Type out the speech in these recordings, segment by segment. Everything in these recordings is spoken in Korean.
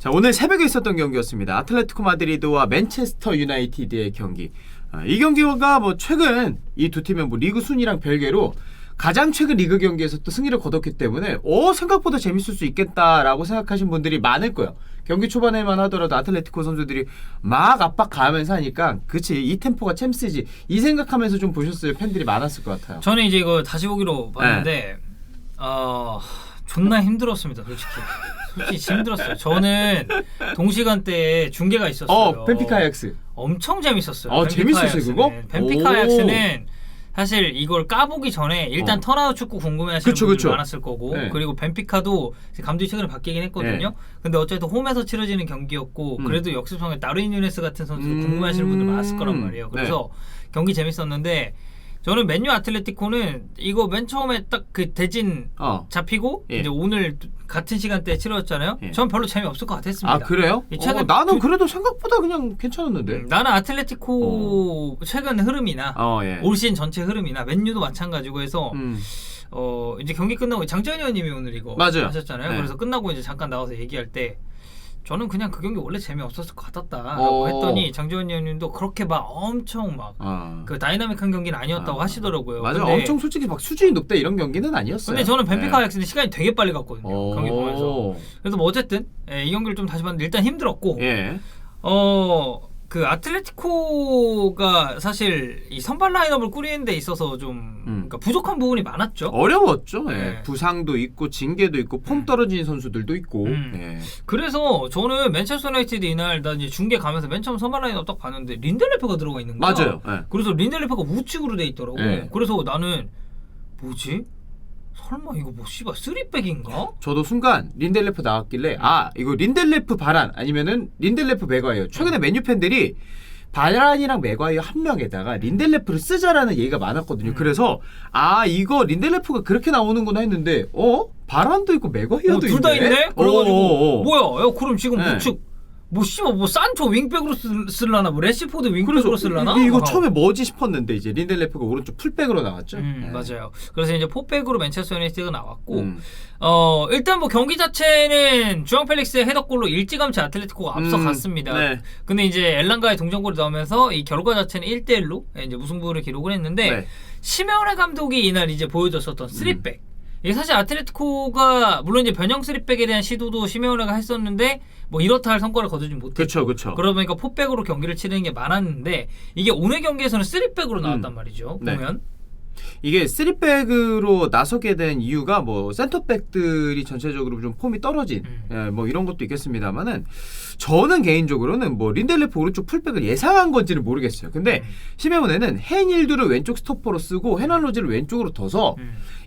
자, 오늘 새벽에 있었던 경기였습니다. 아틀레티코 마드리드와 맨체스터 유나이티드의 경기. 이 경기가 뭐 최근 이 두 팀은 뭐 리그 순위랑 별개로 가장 최근 리그 경기에서 또 승리를 거뒀기 때문에 생각보다 재밌을 수 있겠다라고 생각하신 분들이 많을 거예요. 경기 초반에만 하더라도 아틀레티코 선수들이 막 압박 가하면서 하니까 그치 이 템포가 챔스지 이 생각하면서 좀 보셨을 팬들이 많았을 것 같아요. 저는 이제 이거 다시 보기로 봤는데 존나 힘들었습니다. 솔직히 힘들었어요. 저는 동시간대에 중계가 있었어요. 벤피카 아약스. 엄청 재밌었어요. 재밌었어요 그거? 벤피카 아약스는 사실 이걸 까보기 전에 일단 턴아웃 축구 궁금해하시는 분들 많았을 거고 네. 그리고 벤피카도 감독이 최근에 바뀌긴 했거든요. 네. 근데 어쨌든 홈에서 치러지는 경기였고 그래도 역습성에 다르인 누네스 같은 선수 궁금해하시는 분들 많았을 거란 말이에요. 그래서 경기 재밌었는데 저는 맨유 아틀레티코는 이거 맨 처음에 딱 그 대진 잡히고 이제 오늘 같은 시간대에 치러졌잖아요. 전 별로 재미없을 것 같았습니다. 아 그래요? 나는 그래도 생각보다 그냥 괜찮았는데. 나는 아틀레티코 최근 흐름이나 올 시즌 전체 흐름이나 맨유도 마찬가지고 해서 이제 경기 끝나고 장재현 의원님이 오늘 이거 하셨잖아요. 네. 그래서 끝나고 이제 잠깐 나와서 얘기할 때 저는 그냥 그 경기 원래 재미없었을 것 같았다라고 했더니 장재현 의원님도 그렇게 막 엄청 막 그 다이나믹한 경기는 아니었다고 하시더라고요. 맞아. 엄청 솔직히 막 수준이 높다 이런 경기는 아니었어요. 근데 저는 벤피카 아약스는 시간이 되게 빨리 갔거든요. 경기 보면서. 그래서 뭐 어쨌든 이 경기를 좀 다시 봤는데 일단 힘들었고 그 아틀레티코가 사실 이 선발 라인업을 꾸리는 데 있어서 좀 그러니까 부족한 부분이 많았죠. 어려웠죠. 부상도 있고 징계도 있고 폼 떨어진 선수들도 있고. 그래서 저는 맨체스터 유나이티드 이날 나 이제 중계 가면서 맨 처음 선발 라인업 딱 봤는데 린델레프가 들어가 있는 거야. 맞아요. 그래서 린델레프가 우측으로 돼 있더라고. 그래서 나는 뭐지? 설마 이거 뭐 씨발 3백인가? 저도 순간 린델레프 나왔길래 이거 린델레프 바란 아니면은 린델레프 맥과이어. 최근에 맨유 팬들이 바란이랑 맥과이어 한 명에다가 린델레프를 쓰자라는 얘기가 많았거든요. 그래서 이거 린델레프가 그렇게 나오는구나 했는데 바란도 있고 맥과이어도 있네. 둘 다 있네? 그래가지고 뭐야? 그럼 지금 우측 뭐 씨발 뭐 산초 윙백으로 쓸라나 뭐 레시포드 윙백으로 쓸라나? 이거 처음에 뭐지 싶었는데 이제 린델레프가 오른쪽 풀백으로 나왔죠. 맞아요. 그래서 이제 포백으로 맨체스터 유나이티드가 나왔고 일단 뭐 경기 자체는 주앙 펠릭스의 헤더골로 일찌감치 아틀레티코가 앞서갔습니다. 근데 이제 엘란가의 동점골이 나오면서 이 결과 자체는 1대1로 이제 무승부를 기록을 했는데 시메오네 감독이 이날 이제 보여줬었던 3백. 이게 사실 아틀레티코가 물론 이제 변형 3백에 대한 시도도 시메오네가 했었는데 뭐 이렇다 할 성과를 거두진 못했고 그쵸. 그러다 보니까 4백으로 경기를 치르는 게 많았는데 이게 오늘 경기에서는 3백으로 나왔단 말이죠. 보면 이게 3백으로 나서게 된 이유가 뭐 센터백들이 전체적으로 좀 폼이 떨어진 뭐 이런 것도 있겠습니다만은 저는 개인적으로는 뭐 린델레프 오른쪽 풀백을 예상한 건지는 모르겠어요. 근데 시메오네는 헤인힐드를 왼쪽 스토퍼로 쓰고 헤날로즈를 왼쪽으로 둬서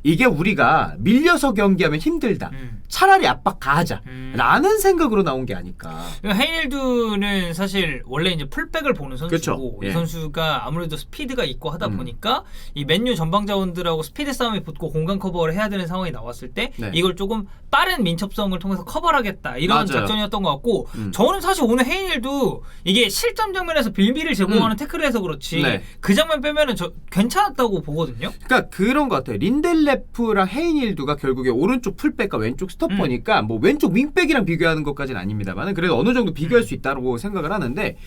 이게 우리가 밀려서 경기하면 힘들다. 차라리 압박 가하자. 라는 생각으로 나온 게 아닐까. 헤인힐드는 사실 원래 이제 풀백을 보는 선수고 이 선수가 아무래도 스피드가 있고 하다 보니까 이 맨유 전방 자원들하고 스피드 싸움에 붙고 공간 커버를 해야 되는 상황이 나왔을 때 이걸 조금 빠른 민첩성을 통해서 커버를 하겠다. 이런 작전이었던 것 같고 저는 사실 오늘 헤인힐도 이게 실점 장면에서 빌미를 제공하는 태클을 해서 그렇지 그 장면 빼면은 괜찮았다고 보거든요. 그러니까 그런 것 같아요. 린델레프랑 헤인힐드가 결국에 오른쪽 풀백과 왼쪽 스토퍼니까 뭐 왼쪽 윙백이랑 비교하는 것까지는 아닙니다만 그래도 어느 정도 비교할 수 있다고 생각을 하는데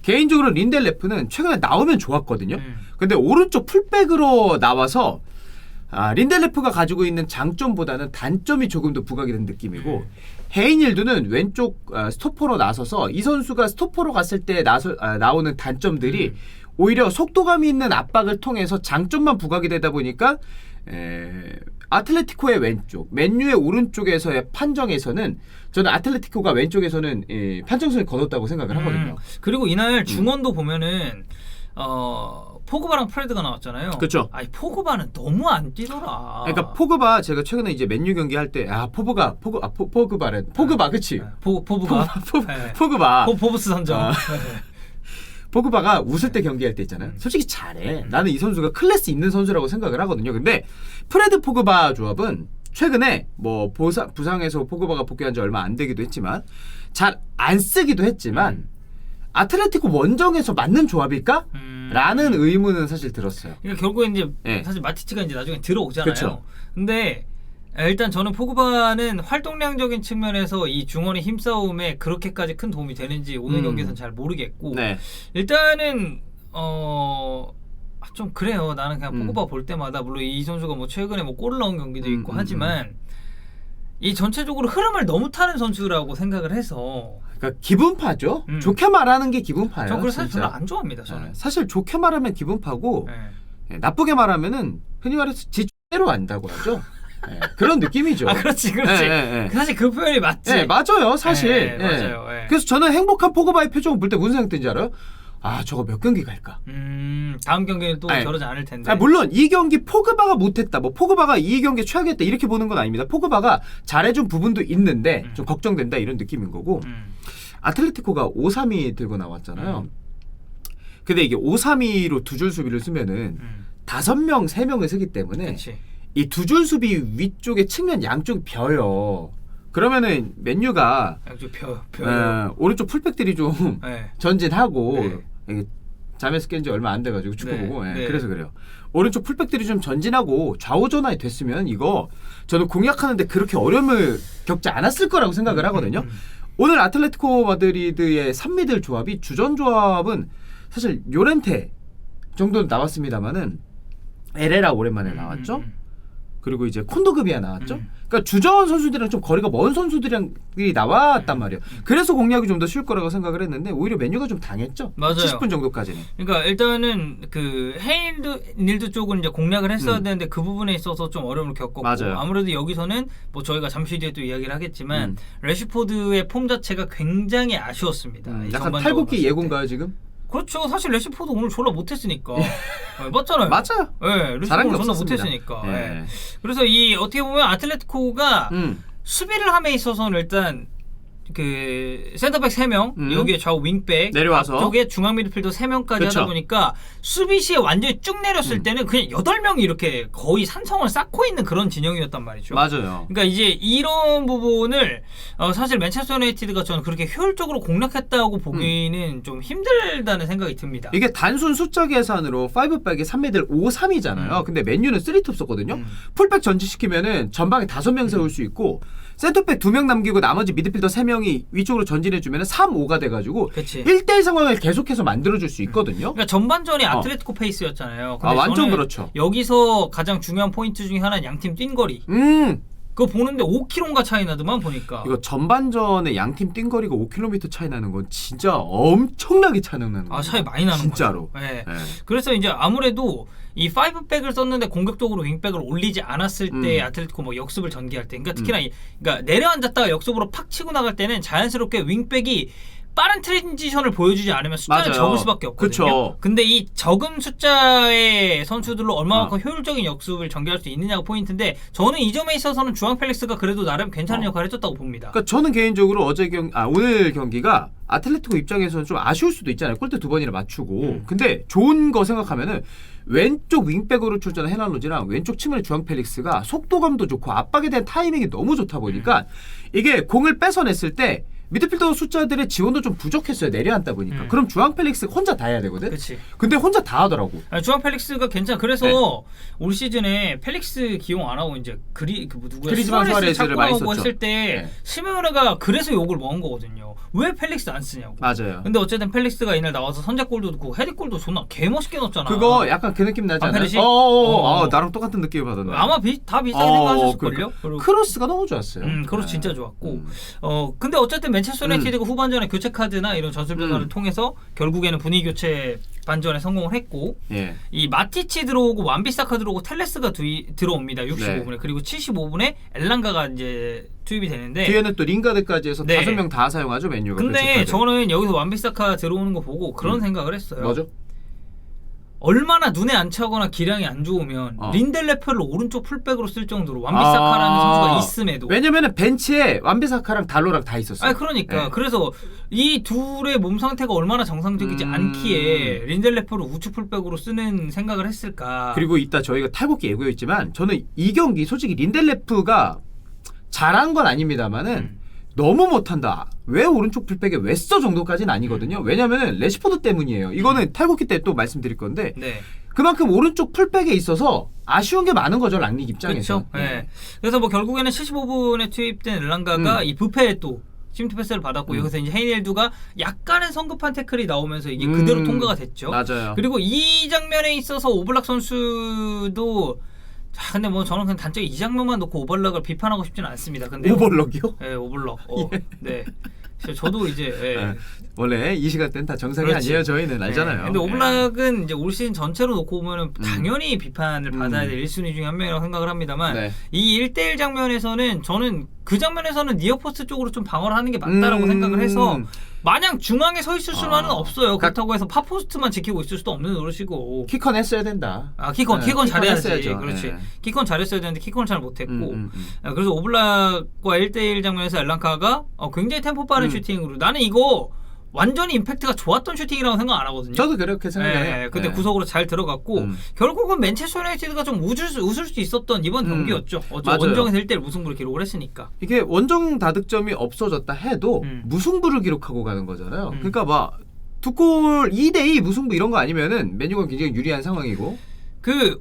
개인적으로 린델레프는 최근에 나오면 좋았거든요. 근데 오른쪽 풀백으로 나와서 린델레프가 가지고 있는 장점보다는 단점이 조금 더 부각이 된 느낌이고 헤인힐드는 왼쪽 스토퍼로 나서서 이 선수가 스토퍼로 갔을 때 나오는 단점들이 오히려 속도감이 있는 압박을 통해서 장점만 부각이 되다 보니까 아틀레티코의 왼쪽, 맨유의 오른쪽에서의 판정에서는 저는 아틀레티코가 왼쪽에서는 판정승을 거뒀다고 생각을 하거든요. 그리고 이날 중원도 보면은 포그바랑 프레드가 나왔잖아요. 그렇죠. 포그바는 너무 안 뛰더라. 그러니까 포그바 제가 최근에 이제 맨유 경기 할 때 포그바 그치? 포그바 포브스 선정. 포그바가 웃을 때 경기할 때 있잖아요. 솔직히 잘해. 나는 이 선수가 클래스 있는 선수라고 생각을 하거든요. 근데 프레드 포그바 조합은 최근에 뭐 부상에서 포그바가 복귀한 지 얼마 안 되기도 했지만 잘 안 쓰기도 했지만 아틀레티코 원정에서 맞는 조합일까? 라는 의문은 사실 들었어요. 그러니까 결국에 이제 사실 마티치가 이제 나중에 들어오잖아요. 그쵸. 근데 일단 저는 포그바는 활동량적인 측면에서 이 중원의 힘싸움에 그렇게까지 큰 도움이 되는지 오늘 경기에서는 잘 모르겠고 네. 일단은 좀 그래요. 나는 그냥 포그바 볼 때마다 물론 이 선수가 뭐 최근에 뭐 골을 넣은 경기도 있고 하지만 이 전체적으로 흐름을 너무 타는 선수라고 생각을 해서 그러니까 기분파죠. 좋게 말하는 게 기분파예요. 저 그래서 사실 진짜. 별로 안 좋아합니다. 저는. 사실 좋게 말하면 기분파고 네. 나쁘게 말하면은 흔히 말해서 지대로 안다고 하죠. 그런 느낌이죠. 아 그렇지. 사실 그 표현이 맞지. 네, 맞아요. 사실. 맞아요. 그래서 저는 행복한 포그바의 표정을 볼 때 무슨 생각 드는지 알아요? 아 저거 몇 경기 갈까? 다음 경기는 또 저러지 않을 텐데. 물론 이 경기 포그바가 못했다. 뭐 포그바가 이 경기 최악이었다 이렇게 보는 건 아닙니다. 포그바가 잘해준 부분도 있는데 좀 걱정된다 이런 느낌인 거고. 아틀레티코가 5-3-2 들고 나왔잖아요. 근데 이게 5-3-2로 두 줄 수비를 쓰면은 5명, 3명을 쓰기 때문에 이 두 줄 수비 위쪽에 측면 양쪽이 벼요. 그러면은 맨유가 양쪽 벼. 오른쪽 풀백들이 좀 전진하고 잠에서 깬 지 얼마 안 돼가지고 축구 보고 그래서 그래요. 오른쪽 풀백들이 좀 전진하고 좌우 전환이 됐으면 이거 저는 공략하는데 그렇게 어려움을 겪지 않았을 거라고 생각을 하거든요. 오늘 아틀레티코 마드리드의 3미들 조합이 주전 조합은 사실 요렌테 정도는 나왔습니다만은 에레라 오랜만에 나왔죠. 그리고 이제 콘도그비아 나왔죠. 그러니까 주전 선수들이랑 좀 거리가 먼 선수들이 나왔단 말이에요. 그래서 공략이 좀 더 쉬울 거라고 생각을 했는데 오히려 메뉴가 좀 당했죠. 맞아요. 70분 정도까지는. 그러니까 일단은 그 헤인일드 쪽은 이제 공략을 했어야 되는데 그 부분에 있어서 좀 어려움을 겪었고 맞아요. 아무래도 여기서는 뭐 저희가 잠시 뒤에 또 이야기를 하겠지만 레시포드의 폼 자체가 굉장히 아쉬웠습니다. 약간 탈곡기 예고인가요 지금? 그렇죠. 사실 레시포드 오늘 졸라 못했으니까. 맞잖아요. 맞아요. 네, 레시포드 졸라 못했으니까. 그래서 이 어떻게 보면 아틀레티코가 수비를 함에 있어서는 일단 그 센터백 3명 여기에 좌우 윙백 내려와서 앞쪽에 중앙 미드필더 3명까지 그쵸. 하다 보니까 수비시에 완전히 쭉 내렸을 때는 그냥 8명이 이렇게 거의 산성을 쌓고 있는 그런 진영이었단 말이죠. 맞아요. 그러니까 이제 이런 부분을 사실 맨체스터 유나이티드가 저는 그렇게 효율적으로 공략했다고 보기는 좀 힘들다는 생각이 듭니다. 이게 단순 숫자 계산으로 5백에 3미들 5-3이잖아요. 근데 맨유는 3톱 썼거든요. 풀백 전진시키면은 전방에 5명 세울 수 있고 센터백 2명 남기고 나머지 미드필더 3명이 위쪽으로 전진해주면 3-5가 돼가지고 1대1 상황을 계속해서 만들어줄 수 있거든요. 그러니까 전반전이 아틀레티코 페이스였잖아요. 근데 완전 그렇죠. 여기서 가장 중요한 포인트 중에 하나는 양팀 뛴거리. 그거 보는데 5km인가 차이 나더만 보니까. 이거 전반전에 양팀 뛴거리가 5km 차이 나는 건 진짜 엄청나게 차이 나는 거예요. 차이 많이 나는 진짜로. 거죠. 네. 그래서 이제 아무래도 이 5백을 썼는데 공격적으로 윙백을 올리지 않았을 때 아틀레티코 뭐 역습을 전개할 때 그러니까 특히나 그러니까 내려앉았다가 역습으로 팍 치고 나갈 때는 자연스럽게 윙백이 빠른 트랜지션을 보여주지 않으면 숫자는 맞아요. 적을 수밖에 없거든요. 그쵸. 근데 이 적은 숫자의 선수들로 얼마만큼 효율적인 역습을 전개할 수 있느냐가 포인트인데 저는 이 점에 있어서는 주앙 펠릭스가 그래도 나름 괜찮은 역할을 해줬다고 봅니다. 그러니까 저는 개인적으로 오늘 경기가 아틀레티코 입장에서는 좀 아쉬울 수도 있잖아요. 골대 2번이나 맞추고. 근데 좋은 거 생각하면은 왼쪽 윙백으로 출전한 헤날로지랑 왼쪽 측면의 주앙 펠릭스가 속도감도 좋고 압박에 대한 타이밍이 너무 좋다 보니까 이게 공을 뺏어냈을 때 미드필더 숫자들의 지원도 좀 부족했어요. 내려앉다 보니까. 그럼 주앙 펠릭스가 혼자 다 해야 되거든. 그치. 근데 혼자 다 하더라고. 주앙 펠릭스가 괜찮아. 그래서 올 시즌에 펠릭스 기용 안 하고 이제 그리즈만 수아레스를 많이 썼죠. 했을 때 시메오네가 그래서 욕을 먹은 거거든요. 왜 펠릭스 안 쓰냐고. 맞아요. 근데 어쨌든 펠릭스가 이날 나와서 선제골도 넣고 헤딩골도 존나 개멋있게 넣었잖아. 그거 약간 그 느낌 나지 않아요? 나랑 똑같은 느낌을 받았네. 아마 다 비슷하게 생각하셨을걸요? 크로스가 너무 좋았어요. 크로스 진짜 좋았고. 근데 어쨌든 맨체스터 유나이티드가 후반전에 교체 카드나 이런 전술 변화를 통해서 결국에는 분위기 교체 반전에 성공을 했고 이 마티치 들어오고 완비사카 들어오고 텔레스가 들어옵니다. 65분에. 그리고 75분에 엘랑가가 이제 투입이 되는데 뒤에는 또 링가드까지 해서 5명 다 사용하죠, 맨유가. 근데 저는 여기서 완비사카 들어오는 거 보고 그런 생각을 했어요. 뭐죠? 얼마나 눈에 안 차거나 기량이 안 좋으면 린델레프를 오른쪽 풀백으로 쓸 정도로 완비사카라는 선수가 있음에도 왜냐면은 벤치에 완비사카랑 달로랑 다 있었어요. 그러니까 그래서 이 둘의 몸 상태가 얼마나 정상적이지 않기에 린델레프를 우측 풀백으로 쓰는 생각을 했을까. 그리고 이따 저희가 탈곡기 예고였지만 저는 이 경기 솔직히 린델레프가 잘한 건 아닙니다만은 너무 못한다. 왜 오른쪽 풀백에 왜 써 정도까지는 아니거든요. 왜냐면은 레시포드 때문이에요. 이거는 탈곡기 때 또 말씀드릴 건데 그만큼 오른쪽 풀백에 있어서 아쉬운 게 많은 거죠, 랑닉 입장에서. 그렇죠. 네. 그래서 뭐 결국에는 75분에 투입된 엘랑가가 이 부패에 또 심트 패스를 받았고 여기서 이제 헤이닐두가 약간의 성급한 태클이 나오면서 이게 그대로 통과가 됐죠. 맞아요. 그리고 이 장면에 있어서 오블락 선수도 자, 근데 뭐 저는 그냥 단적이 이 장면만 놓고 오블락을 비판하고 싶지는 않습니다. 근데 오버럭이요? 네, 오블락. 네. 저도 이제 네. 원래 이 시간대는 다 정상이 그렇지. 아니에요. 저희는 알잖아요. 네. 근데 오블락은 이제 올 시즌 전체로 놓고 보면은 당연히 비판을 받아야 될 1순위 중에 한 명이라고 생각을 합니다만 네. 이 1대1 장면에서는 저는 그 장면에서는 니어포스트 쪽으로 좀 방어를 하는 게 맞다라고 생각을 해서 마냥 중앙에 서 있을 수만은 없어요. 그렇다고 해서 파포스트만 지키고 있을 수도 없는 노릇이고. 키컨 했어야 된다. 키컨 잘해야지. 했어야죠. 그렇지. 네. 키컨 잘했어야 되는데 키컨을 잘 못했고. 그래서 오블락과 1대1 장면에서 엘랑카가 굉장히 템포 빠른 슈팅으로 나는 이거 완전히 임팩트가 좋았던 슈팅이라고 생각 안 하거든요. 저도 그렇게 생각해요. 네, 근데 구석으로 잘 들어갔고 결국은 맨체스터 유나이티드가 좀 웃을 수 있었던 이번 경기였죠. 원정에서 1대1 무승부를 기록을 했으니까. 이게 원정 다득점이 없어졌다 해도 무승부를 기록하고 가는 거잖아요. 그러니까 막 두 골 2대2 무승부 이런 거 아니면은 메뉴가 굉장히 유리한 상황이고.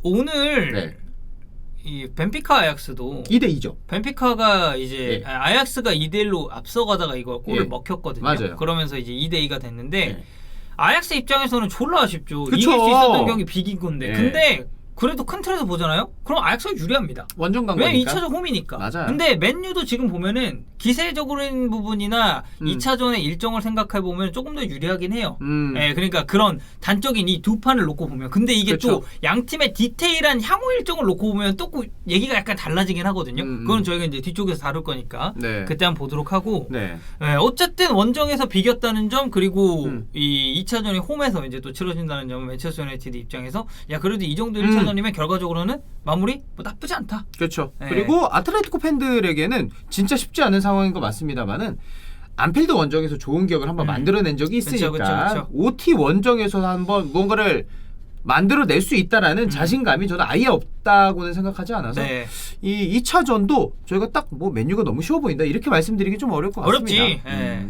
오늘 네. 이 벤피카 아약스도 2대2죠. 벤피카가 이제 네. 아약스가 2대1로 앞서가다가 이거 골을 예. 먹혔거든요. 맞아요. 그러면서 이제 2대2가 됐는데 네. 아약스 입장에서는 졸라 아쉽죠. 그쵸. 이길 수 있었던 경기 비긴 건데. 네. 근데 그래도 큰 틀에서 보잖아요. 그럼 아약스가 유리합니다. 원정 간 왜냐면 거니까. 2차전 홈이니까. 맞아요. 근데 맨유도 지금 보면은 기세적인 부분이나 2차전의 일정을 생각해 보면 조금 더 유리하긴 해요. 예, 그러니까 그런 단적인 이 두 판을 놓고 보면. 근데 이게 그렇죠. 또 양 팀의 디테일한 향후 일정을 놓고 보면 또 얘기가 약간 달라지긴 하거든요. 그건 저희가 이제 뒤쪽에서 다룰 거니까 네. 그때 한번 보도록 하고. 네. 예, 어쨌든 원정에서 비겼다는 점 그리고 이 2차전이 홈에서 이제 또 치러진다는 점은 맨체스터 유나이티드 입장에서 야 그래도 이 정도 1차전이면 결과적으로는 마무리 뭐 나쁘지 않다. 그렇죠. 네. 그리고 아틀레티코 팬들에게는 진짜 쉽지 않은 상황인 거 맞습니다만은 안필드 원정에서 좋은 기억을 한번 만들어낸 적이 있으니까 그쵸. OT 원정에서 한번 뭔가를 만들어낼 수 있다라는 자신감이 저는 아예 없다고는 생각하지 않아서 네. 이 2차전도 저희가 딱 뭐 메뉴가 너무 쉬워 보인다 이렇게 말씀드리기 좀 어려울 것 같습니다. 어렵지. 예.